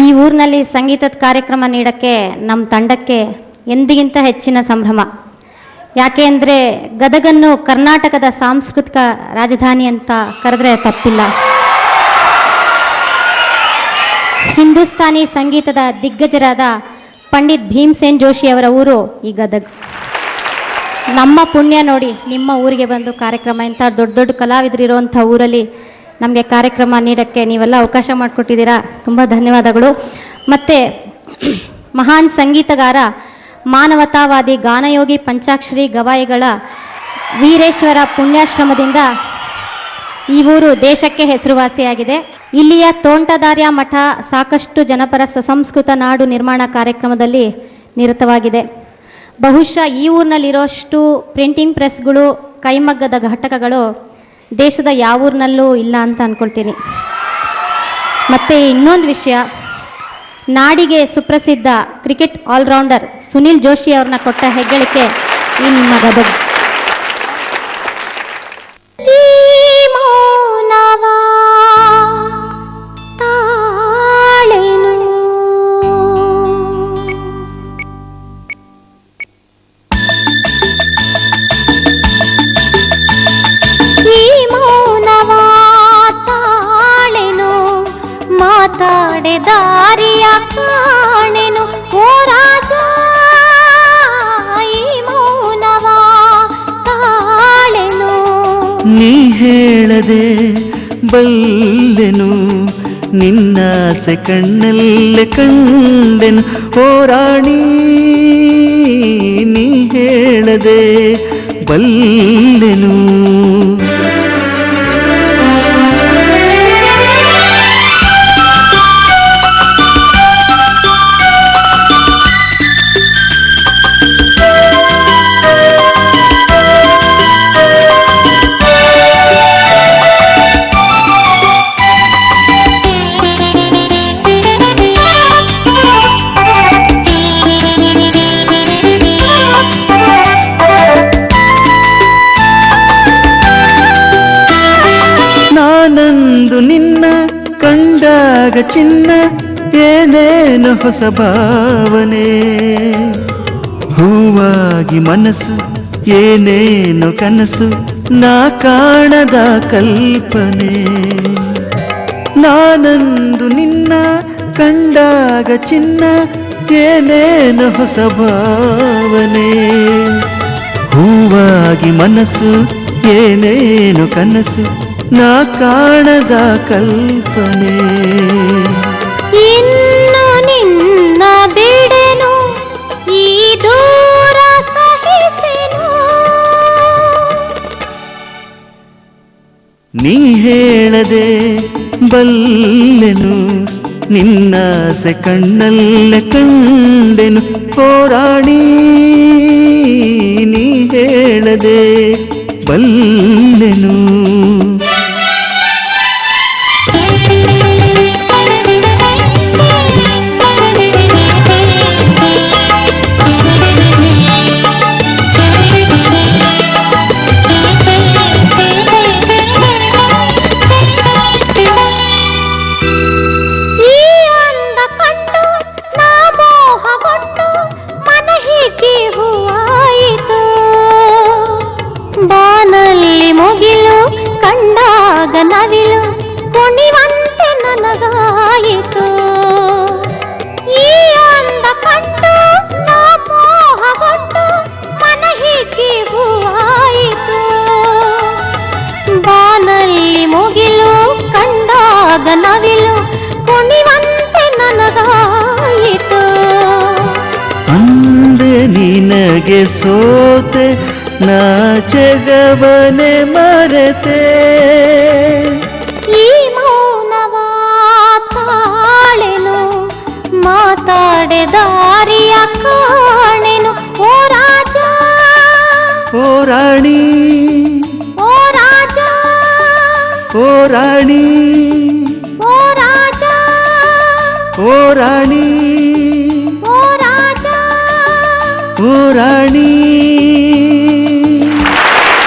ಈ ಊರಿನಲ್ಲಿ ಸಂಗೀತದ ಕಾರ್ಯಕ್ರಮ ನೀಡೋಕ್ಕೆ ನಮ್ಮ ತಂಡಕ್ಕೆ ಎಂದಿಗಿಂತ ಹೆಚ್ಚಿನ ಸಂಭ್ರಮ. ಯಾಕೆ ಅಂದರೆ ಗದಗನ್ನು ಕರ್ನಾಟಕದ ಸಾಂಸ್ಕೃತಿಕ ರಾಜಧಾನಿ ಅಂತ ಕರೆದ್ರೆ ತಪ್ಪಿಲ್ಲ. ಹಿಂದೂಸ್ತಾನಿ ಸಂಗೀತದ ದಿಗ್ಗಜರಾದ ಪಂಡಿತ್ ಭೀಮ್ಸೇನ್ ಜೋಶಿ ಅವರ ಊರು ಈ ಗದಗ. ನಮ್ಮ ಪುಣ್ಯ ನೋಡಿ ನಿಮ್ಮ ಊರಿಗೆ ಬಂದು ಕಾರ್ಯಕ್ರಮ ಇಂಥ ದೊಡ್ಡ ದೊಡ್ಡ ಕಲಾವಿದರಿರುವಂಥ ಊರಲ್ಲಿ ನಮಗೆ ಕಾರ್ಯಕ್ರಮ ನೀಡೋಕ್ಕೆ ನೀವೆಲ್ಲ ಅವಕಾಶ ಮಾಡಿಕೊಟ್ಟಿದ್ದೀರಾ. ತುಂಬ ಧನ್ಯವಾದಗಳು. ಮತ್ತು ಮಹಾನ್ ಸಂಗೀತಗಾರ, ಮಾನವತಾವಾದಿ, ಗಾನಯೋಗಿ, ಪಂಚಾಕ್ಷರಿ ಗವಾಯಿಗಳ ವೀರೇಶ್ವರ ಪುಣ್ಯಾಶ್ರಮದಿಂದ ಈ ಊರು ದೇಶಕ್ಕೆ ಹೆಸರುವಾಸಿಯಾಗಿದೆ. ಇಲ್ಲಿಯ ತೋಂಟದಾರ್ಯ ಮಠ ಸಾಕಷ್ಟು ಜನಪರ ಸುಸಂಸ್ಕೃತ ನಾಡು ನಿರ್ಮಾಣ ಕಾರ್ಯಕ್ರಮದಲ್ಲಿ ನಿರತವಾಗಿದೆ. ಬಹುಶಃ ಈ ಊರಿನಲ್ಲಿರೋಷ್ಟು ಪ್ರಿಂಟಿಂಗ್ ಪ್ರೆಸ್ಗಳು, ಕೈಮಗ್ಗದ ಘಟಕಗಳು ದೇಶದ ಯಾವ ಊರಿನಲ್ಲೂ ಇಲ್ಲ ಅಂತ ಅಂದ್ಕೊಳ್ತೀನಿ. ಮತ್ತು ಇನ್ನೊಂದು ವಿಷಯ, ನಾಡಿಗೆ ಸುಪ್ರಸಿದ್ಧ ಕ್ರಿಕೆಟ್ ಆಲ್ರೌಂಡರ್ ಸುನಿಲ್ ಜೋಶಿ ಅವ್ರನ್ನ ಕೊಟ್ಟ ಹೆಗ್ಗಳಿಕೆ ಈ ನಿಮ್ಮ ಗದಗ. ದಾರಿಯ ಕಾಣೆನು ಓ ರಾಜ, ಈ ಮೌನವ ತಾಳೆನು. ನೀ ಹೇಳದೆ ಬಲ್ಲೆನು, ನಿನ್ನಾಸೆ ಕಣ್ಣಲ್ಲೇ ಕಂಡೆನು ಓ ರಾಣಿ. ನೀ ಹೇಳದೆ ಬಲ್ಲೆನು. ನಾನಂದು ನಿನ್ನ ಕಂಡಾಗ ಚಿನ್ನ, ಏನೇನು ಹೊಸ ಭಾವನೆ. ಹೂವಾಗಿ ಮನಸ್ಸು, ಏನೇನು ಕನಸು, ನಾ ಕಾಣದ ಕಲ್ಪನೆ. ನಾನಂದು ನಿನ್ನ ಕಂಡಾಗ ಚಿನ್ನ, ಏನೇನು ಹೊಸ ಭಾವನೆ. ಹೂವಾಗಿ ಮನಸ್ಸು, ಏನೇನು ಕನಸು, ನಾ ಕಾಣದ ಕಲ್ಪನೆ. ಇನ್ನು ನಿನ್ನ ಬಿಡೆನು, ಈ ದೂರ ಸಹಿಸೆನು. ನೀ ಹೇಳದೆ ಬಲ್ಲೆನು, ನಿನ್ನಾಸೆ ಕಣ್ಣಲ್ಲೇ ಕಂಡೆನು ಓ ರಾಣಿ. ನೀ ಹೇಳದೆ ಬಲ್ಲೆನು. ಬಾನಲ್ಲಿ ಮುಗಿಲು ಕಂಡಾಗ ನವಿಲು ಕುಣಿವಂತೆ ನನಗಾಯಿತು. ಈ ಅಂದ ಕಂಡು ನಾ ಮೋಹಗೊಂಡು ಮನ ಹೀಗೆ ಹೂವಾಯಿತು. ಬಾನಲ್ಲಿ ಮುಗಿಲು ಕಂಡಾಗ ನವಿಲು ಕುಣಿವಂತೆ ನನಗಾಯಿತು. ಅಂದೆ ನಿನಗೆ ಸೋತೆ, ನಾ ಜಗವನೆ ಮರೆತೆ. ಈ ಮೌನವ ತಾಳೆನು, ಮಾತಾಡೆ ದಾರಿಯ ಕಾಣೆನು ಓ ರಾಜ, ಓ ರಾಣಿ. ಓ ರಾಜ, ಓ ರಾಣಿ. ಓ ರಾಜ, ಓ ರಾಣಿ. ಓ ರಾಜ, ಓ ರಾಣಿ.